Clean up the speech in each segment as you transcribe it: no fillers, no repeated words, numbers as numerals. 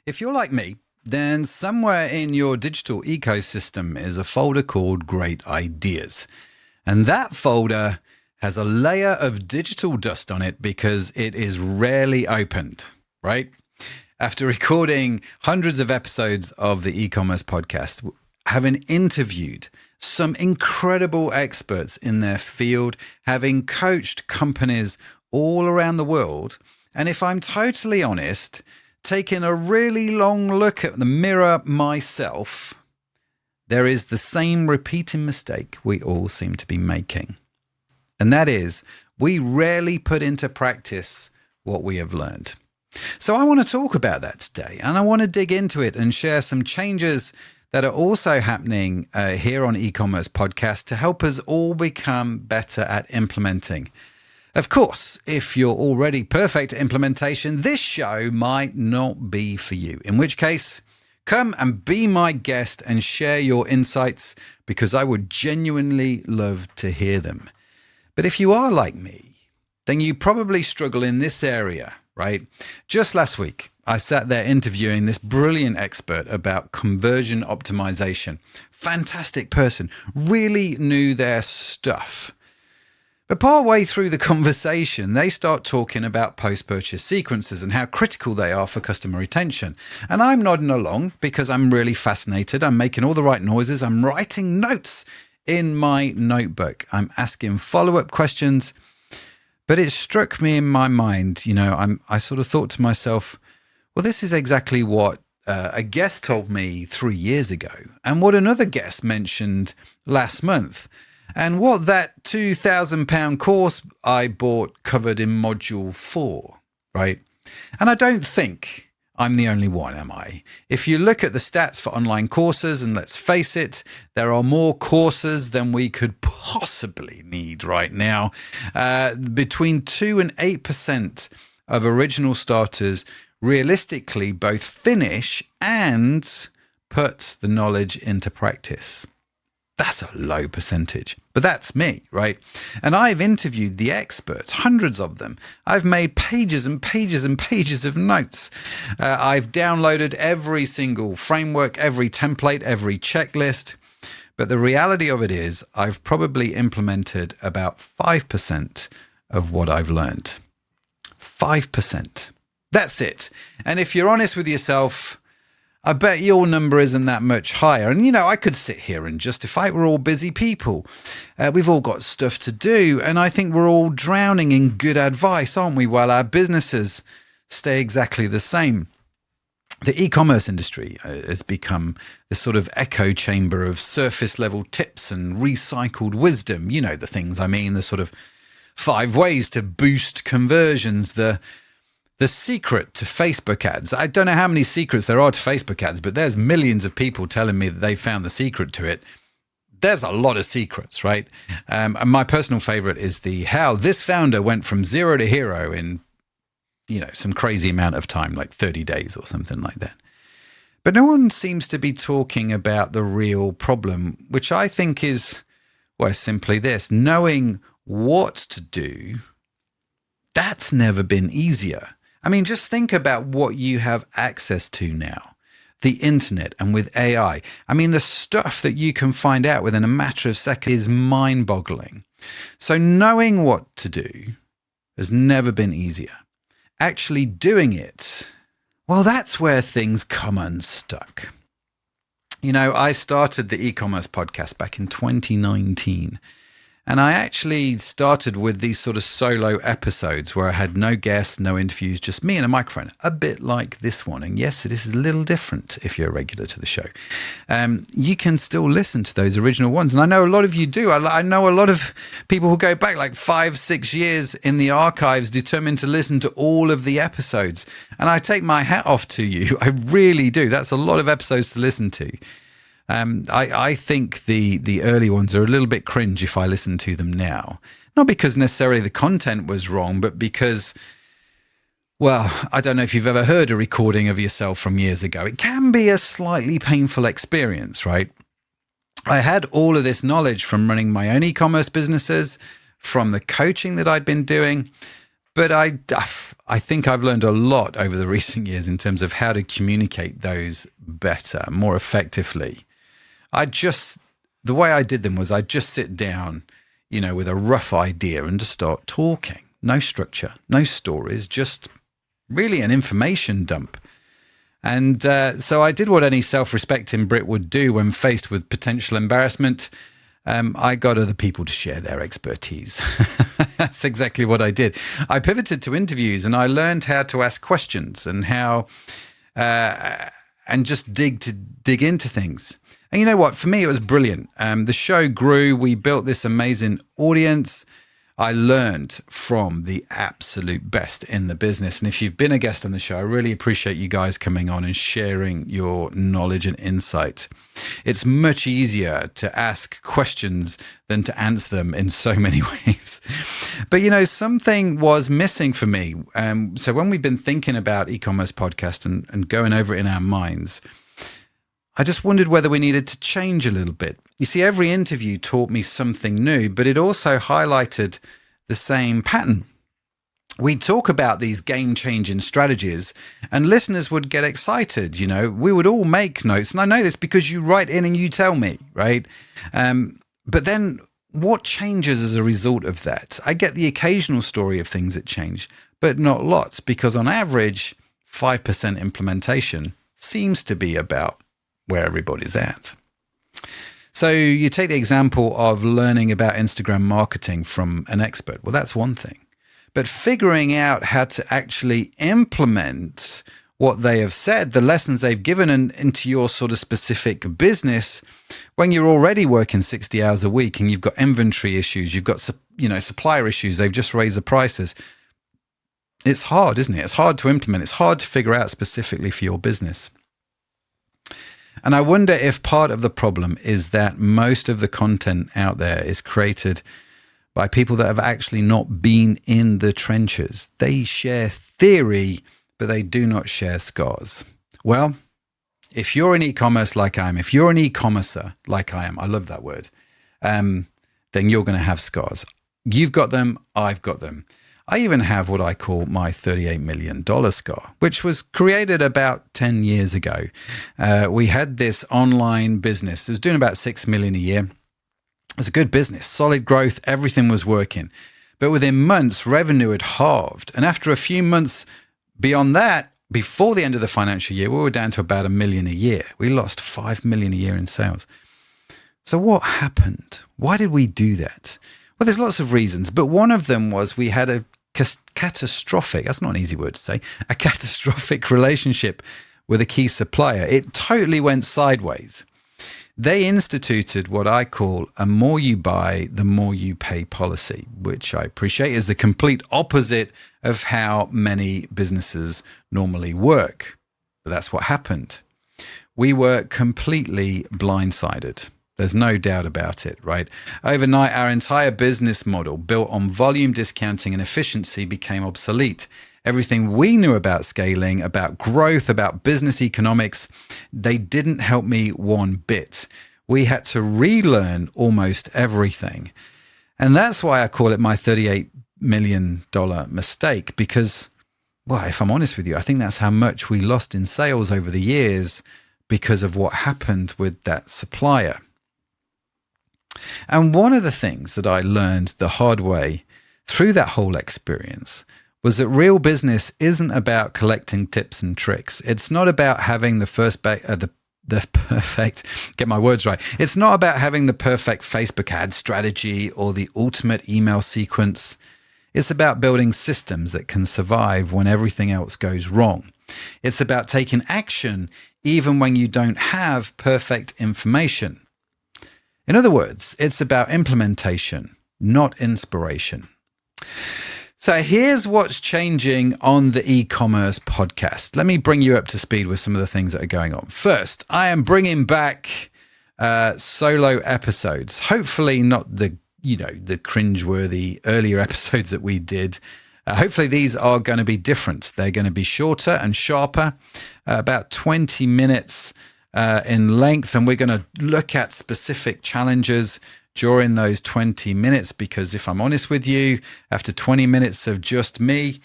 If you're like me, then somewhere in your digital ecosystem is a folder called Great Ideas. And that folder has a layer of digital dust on it because it is rarely opened, right? After recording hundreds of episodes of the e-commerce podcast, having interviewed some incredible experts in their field, having coached companies all around the world, and if I'm totally honest, taking a really long look at the mirror myself, there is the same repeating mistake we all seem to be making. And that is, we rarely put into practice what we have learned. So I want to talk about that today, and I want to dig into it and share some changes that are also happening here on eCommerce Podcast to help us all become better at implementing. Of course, if you're already perfect at implementation, this show might not be for you, in which case, come and be my guest and share your insights because I would genuinely love to hear them. But if you are like me, then you probably struggle in this area, right? Just last week, I sat there interviewing this brilliant expert about conversion optimization. Fantastic person, really knew their stuff. But partway through the conversation, they start talking about post-purchase sequences and how critical they are for customer retention. And I'm nodding along because I'm really fascinated. I'm making all the right noises. I'm writing notes in my notebook. I'm asking follow-up questions. But it struck me in my mind, I sort of thought to myself, well, this is exactly what a guest told me 3 years ago and what another guest mentioned last month. And what that £2,000 course I bought covered in module 4, right? And I don't think I'm the only one, am I? If you look at the stats for online courses, and let's face it, there are more courses than we could possibly need right now. Between 2 and 8% of original starters realistically both finish and put the knowledge into practice. That's a low percentage, but that's me, right? And I've interviewed the experts, hundreds of them. I've made pages and pages and pages of notes. I've downloaded every single framework, every template, every checklist. But the reality of it is I've probably implemented about 5% of what I've learned. 5%. That's it. And if you're honest with yourself, I bet your number isn't that much higher. And, I could sit here and justify it. We're all busy people. We've all got stuff to do. And I think we're all drowning in good advice, aren't we? While our businesses stay exactly the same. The e-commerce industry has become this sort of echo chamber of surface level tips and recycled wisdom. You know the things I mean, the sort of 5 ways to boost conversions, the secret to Facebook ads. I don't know how many secrets there are to Facebook ads, but there's millions of people telling me that they found the secret to it. There's a lot of secrets, right? And my personal favorite is how this founder went from zero to hero in, some crazy amount of time, like 30 days or something like that. But no one seems to be talking about the real problem, which I think is, simply this: knowing what to do. That's never been easier. I mean, just think about what you have access to now, the internet and with AI. I mean, the stuff that you can find out within a matter of seconds is mind-boggling. So knowing what to do has never been easier. Actually doing it, that's where things come unstuck. I started the e-commerce podcast back in 2019. And I actually started with these sort of solo episodes where I had no guests, no interviews, just me and a microphone, a bit like this one. And yes, it is a little different if you're a regular to the show. You can still listen to those original ones. And I know a lot of you do. I know a lot of people who go back like 5-6 years in the archives, determined to listen to all of the episodes. And I take my hat off to you. I really do. That's a lot of episodes to listen to. I think the early ones are a little bit cringe if I listen to them now. Not because necessarily the content was wrong, but because, I don't know if you've ever heard a recording of yourself from years ago. It can be a slightly painful experience, right? I had all of this knowledge from running my own e-commerce businesses, from the coaching that I'd been doing, but I I think I've learned a lot over the recent years in terms of how to communicate those better, more effectively. The way I did them was I'd just sit down, with a rough idea and just start talking. No structure, no stories, just really an information dump. And so I did what any self-respecting Brit would do when faced with potential embarrassment. I got other people to share their expertise. That's exactly what I did. I pivoted to interviews and I learned how to ask questions and and just dig into things. And you know what? For me, it was brilliant. The show grew. We built this amazing audience. I learned from the absolute best in the business. And if you've been a guest on the show, I really appreciate you guys coming on and sharing your knowledge and insight. It's much easier to ask questions than to answer them in so many ways. But, something was missing for me. So when we've been thinking about e-commerce podcast and going over it in our minds, I just wondered whether we needed to change a little bit. You see, every interview taught me something new, but it also highlighted the same pattern. We'd talk about these game-changing strategies and listeners would get excited. We would all make notes. And I know this because you write in and you tell me, right? But then what changes as a result of that? I get the occasional story of things that change, but not lots, because on average, 5% implementation seems to be about where everybody's at. So you take the example of learning about Instagram marketing from an expert. Well, that's one thing. But figuring out how to actually implement what they have said, the lessons they've given into your sort of specific business, when you're already working 60 hours a week and you've got inventory issues, you've got supplier issues, they've just raised the prices. It's hard, isn't it? It's hard to implement. It's hard to figure out specifically for your business. And I wonder if part of the problem is that most of the content out there is created by people that have actually not been in the trenches. They share theory, but they do not share scars. Well, if you're in e-commerce like I am, if you're an e-commercer like I am, I love that word, then you're going to have scars. You've got them, I've got them. I even have what I call my $38 million scar, which was created about 10 years ago. We had this online business that was doing about $6 million a year. It was a good business, solid growth, everything was working. But within months, revenue had halved. And after a few months beyond that, before the end of the financial year, we were down to about $1 million a year. We lost $5 million a year in sales. So what happened? Why did we do that? Well, there's lots of reasons, but one of them was we had a catastrophic, that's not an easy word to say, a catastrophic relationship with a key supplier. It totally went sideways. They instituted what I call a more you buy, the more you pay policy, which I appreciate is the complete opposite of how many businesses normally work. But that's what happened. We were completely blindsided. There's no doubt about it, right? Overnight, our entire business model built on volume discounting and efficiency became obsolete. Everything we knew about scaling, about growth, about business economics, they didn't help me one bit. We had to relearn almost everything. And that's why I call it my $38 million mistake, because, well, if I'm honest with you, I think that's how much we lost in sales over the years because of what happened with that supplier. And one of the things that I learned the hard way through that whole experience was that real business isn't about collecting tips and tricks. It's not about having the perfect, get my words right. It's not about having the perfect Facebook ad strategy or the ultimate email sequence. It's about building systems that can survive when everything else goes wrong. It's about taking action even when you don't have perfect information. In other words, it's about implementation, not inspiration. So here's what's changing on the e-commerce podcast. Let me bring you up to speed with some of the things that are going on. First, I am bringing back solo episodes. Hopefully not the cringeworthy earlier episodes that we did. Hopefully these are going to be different. They're going to be shorter and sharper, about 20 minutes in length, and we're going to look at specific challenges during those 20 minutes, because if I'm honest with you, after 20 minutes of just me,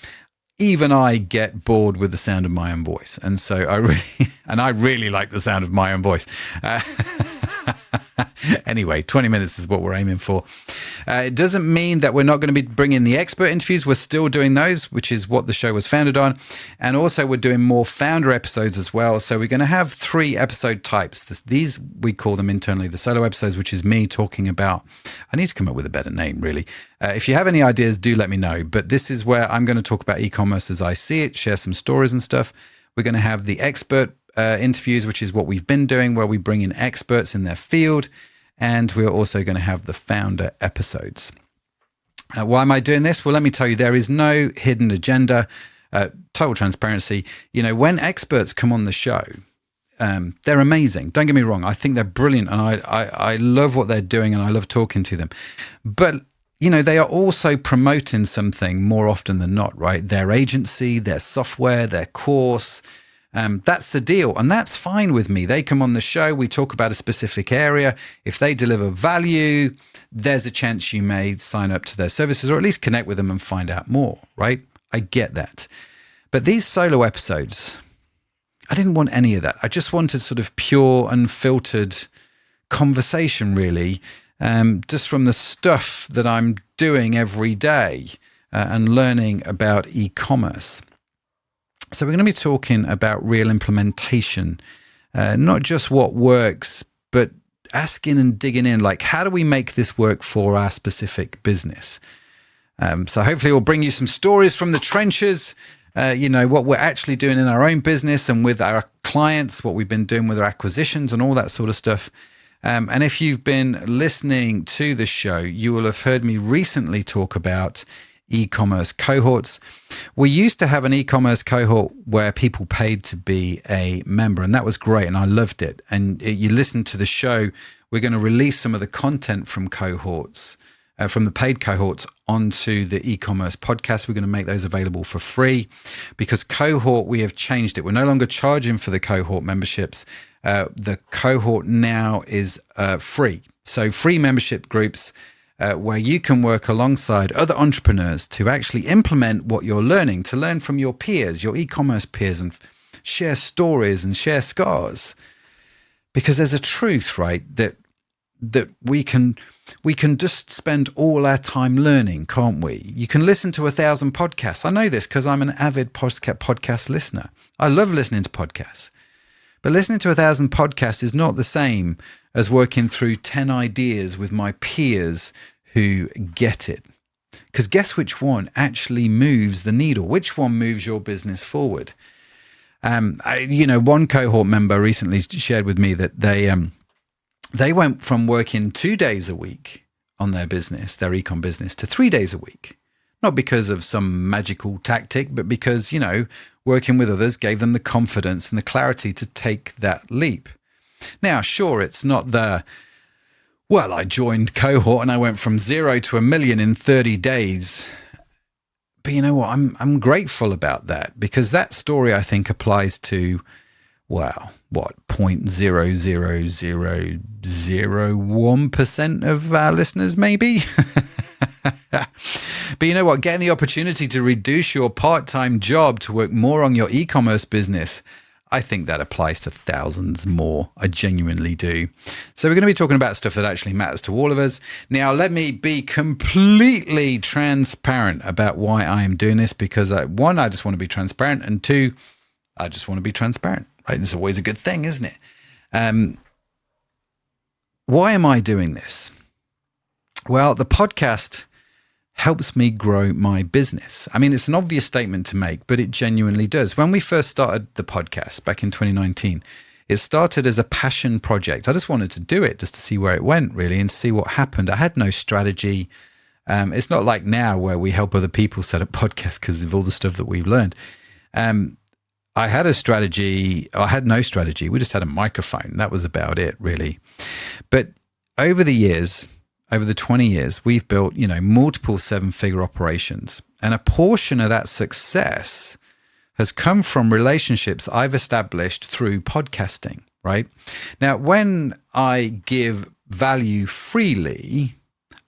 even I get bored with the sound of my own voice. And so I really like the sound of my own voice. Anyway, 20 minutes is what we're aiming for. It doesn't mean that we're not going to be bringing the expert interviews. We're still doing those, which is what the show was founded on. And also we're doing more founder episodes as well. So we're going to have 3 episode types. These, we call them internally the solo episodes, which is me talking about, I need to come up with a better name, really. If you have any ideas, do let me know. But this is where I'm going to talk about e-commerce as I see it, share some stories and stuff. We're going to have the expert interviews, which is what we've been doing, where we bring in experts in their field. And we're also going to have the founder episodes. Why am I doing this? Well, let me tell you, there is no hidden agenda, total transparency. You know, when experts come on the show, they're amazing. Don't get me wrong. I think they're brilliant and I love what they're doing and I love talking to them. But, you know, they are also promoting something more often than not, right? Their agency, their software, their course. That's the deal. And that's fine with me. They come on the show. We talk about a specific area. If they deliver value, there's a chance you may sign up to their services or at least connect with them and find out more, right? I get that. But these solo episodes, I didn't want any of that. I just wanted sort of pure, unfiltered conversation, really, just from the stuff that I'm doing every day and learning about e-commerce. So we're going to be talking about real implementation, not just what works, but asking and digging in, like, how do we make this work for our specific business? So hopefully we'll bring you some stories from the trenches, you know, what we're actually doing in our own business and with our clients, what we've been doing with our acquisitions and all that sort of stuff. And if you've been listening to the show, you will have heard me recently talk about e-commerce cohorts. We used to have an e-commerce cohort where people paid to be a member, and that was great, and I loved it. And you listen to the show, we're going to release some of the content from cohorts, from the paid cohorts onto the e-commerce podcast. We're going to make those available for free because cohort, we have changed it. We're no longer charging for the cohort memberships. The cohort now is free. So free membership groups where you can work alongside other entrepreneurs to actually implement what you're learning, to learn from your peers, your e-commerce peers, and share stories and share scars. Because there's a truth, right, that we can just spend all our time learning, can't we? You can listen to 1,000 podcasts. I know this because I'm an avid podcast listener. I love listening to podcasts. But listening to 1,000 podcasts is not the same as working through 10 ideas with my peers who get it. Because guess which one actually moves the needle? Which one moves your business forward? One cohort member recently shared with me that they went from working 2 days a week on their business, their ecom business, to 3 days a week. Not because of some magical tactic, but because, working with others gave them the confidence and the clarity to take that leap. Now, sure, it's not I joined cohort and I went from 0 to 1 million in 30 days. But you know what? I'm grateful about that because that story, I think, applies to, 0.00001% of our listeners, maybe? But you know what? Getting the opportunity to reduce your part-time job to work more on your e-commerce business, I think that applies to thousands more. I genuinely do. So we're going to be talking about stuff that actually matters to all of us. Now, let me be completely transparent about why I am doing this because, one, I just want to be transparent, and two, I just want to be transparent, right? It's always a good thing, isn't it? Why am I doing this? Well, the podcast helps me grow my business. I mean, it's an obvious statement to make, but it genuinely does. When we first started the podcast back in 2019, it started as a passion project. I just wanted to do it just to see where it went, really, and see what happened. I had no strategy. It's not like now where we help other people set up podcasts because of all the stuff that we've learned. I had a strategy. I had no strategy. We just had a microphone. That was about it, really. But over the years, over the 20 years, we've built, multiple 7-figure operations. And a portion of that success has come from relationships I've established through podcasting, right? Now, when I give value freely,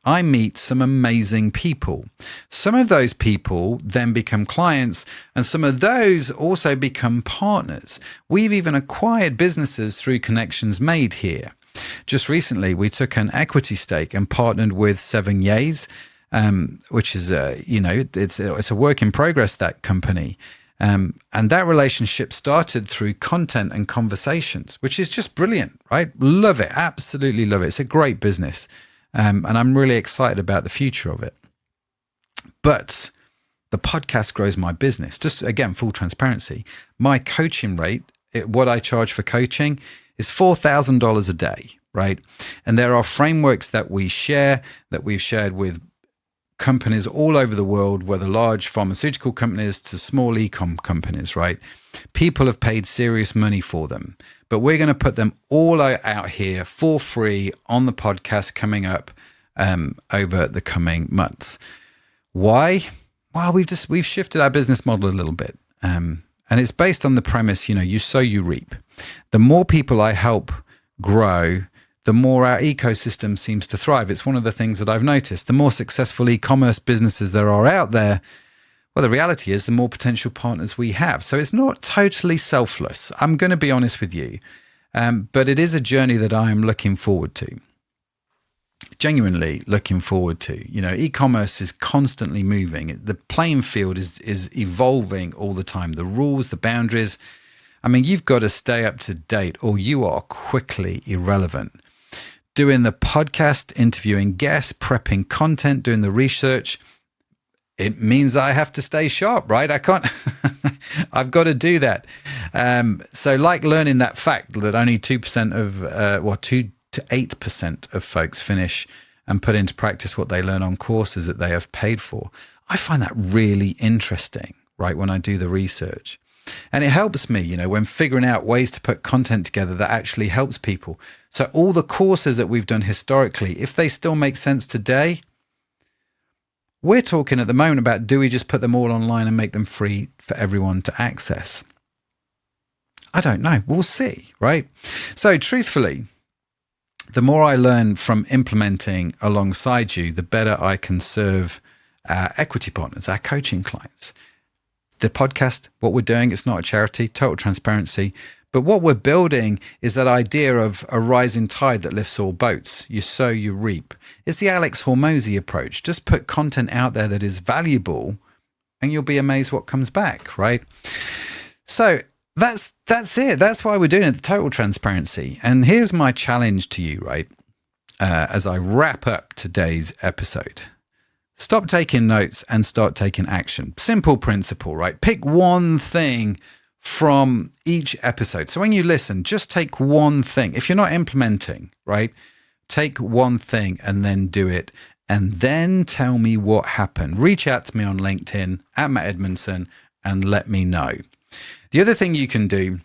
I meet some amazing people. Some of those people then become clients, and some of those also become partners. We've even acquired businesses through connections made here. Just recently, we took an equity stake and partnered with 7 Yays, which is, it's a work in progress, that company. And that relationship started through content and conversations, which is just brilliant, right? Love it. Absolutely love it. It's a great business. And I'm really excited about the future of it. But the podcast grows my business. Just again, full transparency. My coaching rate, what I charge for coaching, is $4,000 a day, right? And there are frameworks that we share, that we've shared with companies all over the world, whether large pharmaceutical companies to small e-com companies, right? People have paid serious money for them, but we're going to put them all out here for free on the podcast coming up over the coming months. Why? Well, we've shifted our business model a little bit. And it's based on the premise, you sow, you reap. The more people I help grow, the more our ecosystem seems to thrive. It's one of the things that I've noticed. The more successful e-commerce businesses there are out there, well, the reality is the more potential partners we have. So it's not totally selfless. I'm going to be honest with you. But it is a journey that I am looking forward to. Genuinely looking forward to. E-commerce is constantly moving. The playing field is evolving all the time. The rules, the boundaries. I mean, you've got to stay up to date or you are quickly irrelevant. Doing the podcast, interviewing guests, prepping content, doing the research, it means I have to stay sharp, right? I can't, I've got to do that. So like learning that fact that only 2% of, 2 to 8% of folks finish and put into practice what they learn on courses that they have paid for. I find that really interesting, right? When I do the research. And it helps me, when figuring out ways to put content together that actually helps people. So all the courses that we've done historically, if they still make sense today, we're talking at the moment about, do we just put them all online and make them free for everyone to access? I don't know. We'll see, right? So truthfully, the more I learn from implementing alongside you, the better I can serve our equity partners, our coaching clients. The podcast, what we're doing, it's not a charity, total transparency. But what we're building is that idea of a rising tide that lifts all boats. You sow, you reap. It's the Alex Hormozy approach. Just put content out there that is valuable and you'll be amazed what comes back, right? So that's it. That's why we're doing it, the total transparency. And here's my challenge to you, right? As I wrap up today's episode. Stop taking notes and start taking action. Simple principle, right? Pick one thing from each episode. So when you listen, just take one thing. If you're not implementing, right, take one thing and then do it. And then tell me what happened. Reach out to me on LinkedIn at Matt Edmundson and let me know. The other thing you can do,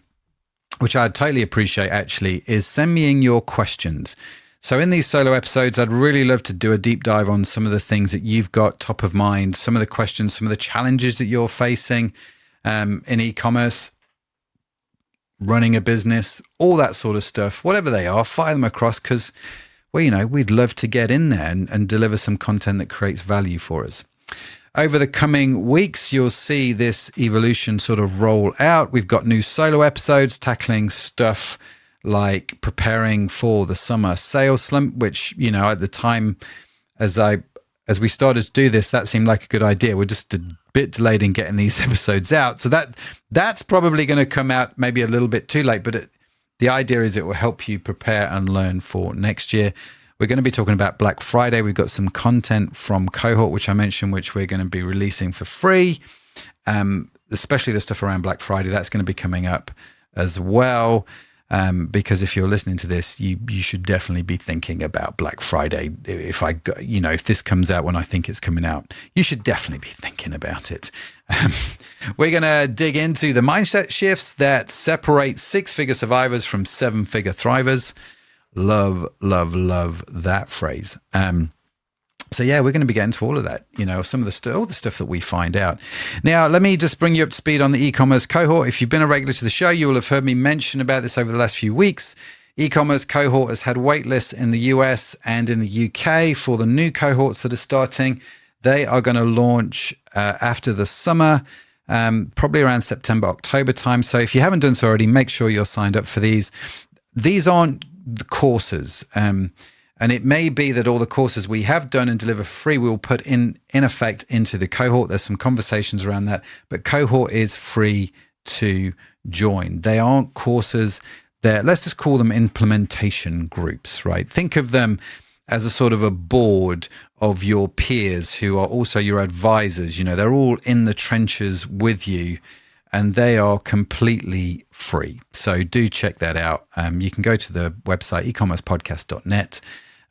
which I'd totally appreciate actually, is send me in your questions. So in these solo episodes, I'd really love to do a deep dive on some of the things that you've got top of mind, some of the questions, some of the challenges that you're facing in e-commerce, running a business, all that sort of stuff, whatever they are, fire them across because, well, we'd love to get in there and deliver some content that creates value for us. Over the coming weeks, you'll see this evolution sort of roll out. We've got new solo episodes tackling stuff like preparing for the summer sales slump, which, at the time as we started to do this, that seemed like a good idea. We're just a bit delayed in getting these episodes out. So that's probably going to come out maybe a little bit too late, but the idea is it will help you prepare and learn for next year. We're going to be talking about Black Friday. We've got some content from Cohort, which I mentioned, which we're going to be releasing for free, especially the stuff around Black Friday. That's going to be coming up as well. Because if you're listening to this, you should definitely be thinking about Black Friday. If this comes out when I think it's coming out, you should definitely be thinking about it. We're going to dig into the mindset shifts that separate six-figure survivors from seven-figure thrivers. Love, love, love that phrase. So yeah, we're going to be getting to all of that, some of all the stuff that we find out. Now, let me just bring you up to speed on the e-commerce cohort. If you've been a regular to the show, you will have heard me mention about this over the last few weeks. E-commerce Cohort has had waitlists in the US and in the UK for the new cohorts that are starting. They are going to launch after the summer, probably around September, October time. So if you haven't done so already, make sure you're signed up for these. These aren't the courses. And it may be that all the courses we have done and deliver for free, we will put in effect into the cohort. There's some conversations around that, but cohort is free to join. They aren't courses. Let's just call them implementation groups, right? Think of them as a sort of a board of your peers who are also your advisors. You know, they're all in the trenches with you, and they are completely free. So do check that out. You can go to the website ecommercepodcast.net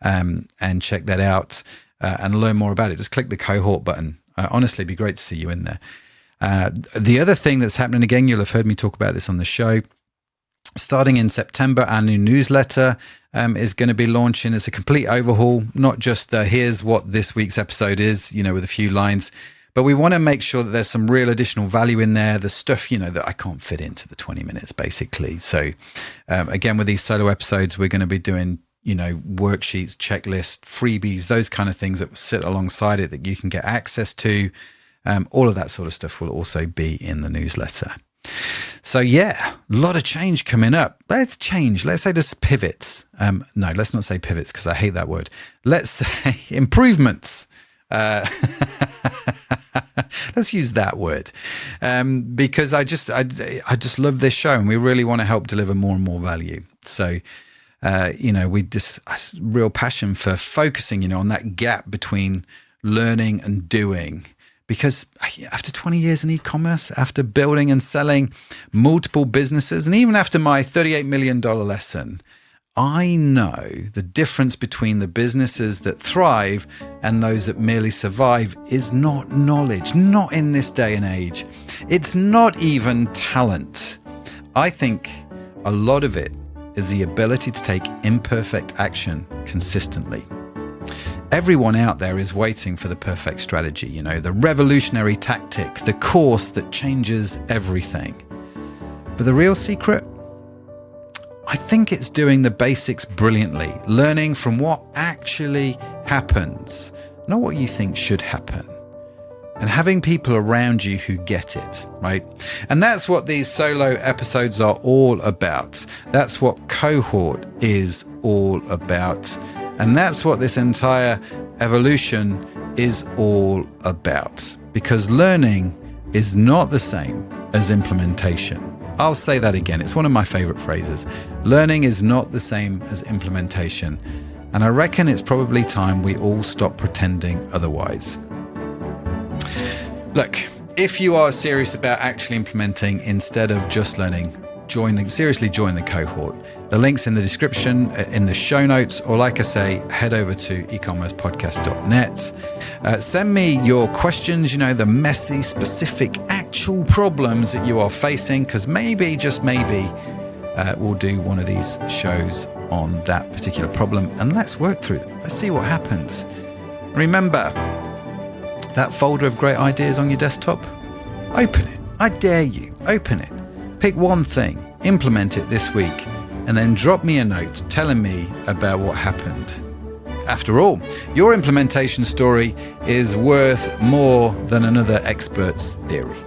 and check that out and learn more about it. Just click the cohort button. Honestly, it'd be great to see you in there. The other thing that's happening, again, you'll have heard me talk about this on the show. Starting in September, our new newsletter is going to be launching. It's a complete overhaul, not just here's what this week's episode is, you know, with a few lines, but we want to make sure that there's some real additional value in there. The stuff, you know, that I can't fit into the 20 minutes, basically. So again, with these solo episodes, we're going to be doing, you know, worksheets, checklists, freebies, those kind of things that sit alongside it that you can get access to. All of that sort of stuff will also be in the newsletter. So yeah, a lot of change coming up. Let's change. Let's say just pivots. No, let's not say pivots because I hate that word. Let's say improvements. Let's use that word because I just love this show and we really want to help deliver more and more value. So you know, we just real passion for focusing, you know, on that gap between learning and doing. Because after 20 years in e-commerce, after building and selling multiple businesses, and even after my $38 million lesson, I know the difference between the businesses that thrive and those that merely survive is not knowledge, not in this day and age. It's not even talent. I think a lot of it is the ability to take imperfect action consistently. Everyone out there is waiting for the perfect strategy, you know, the revolutionary tactic, the course that changes everything. But the real secret, I think it's doing the basics brilliantly, learning from what actually happens, not what you think should happen, and having people around you who get it, right? And that's what these solo episodes are all about. That's what Cohort is all about. And that's what this entire evolution is all about. Because learning is not the same as implementation. I'll say that again. It's one of my favorite phrases. Learning is not the same as implementation. And I reckon it's probably time we all stop pretending otherwise. Look, if you are serious about actually implementing instead of just learning, seriously join the cohort. The link's in the description, in the show notes, or like I say, head over to ecommercepodcast.net. Send me your questions, you know, the messy, specific, actual problems that you are facing, because maybe, just maybe, we'll do one of these shows on that particular problem, and let's work through them. Let's see what happens. Remember, that folder of great ideas on your desktop, open it. I dare you, open it. Pick one thing, implement it this week, and then drop me a note telling me about what happened. After all, your implementation story is worth more than another expert's theory.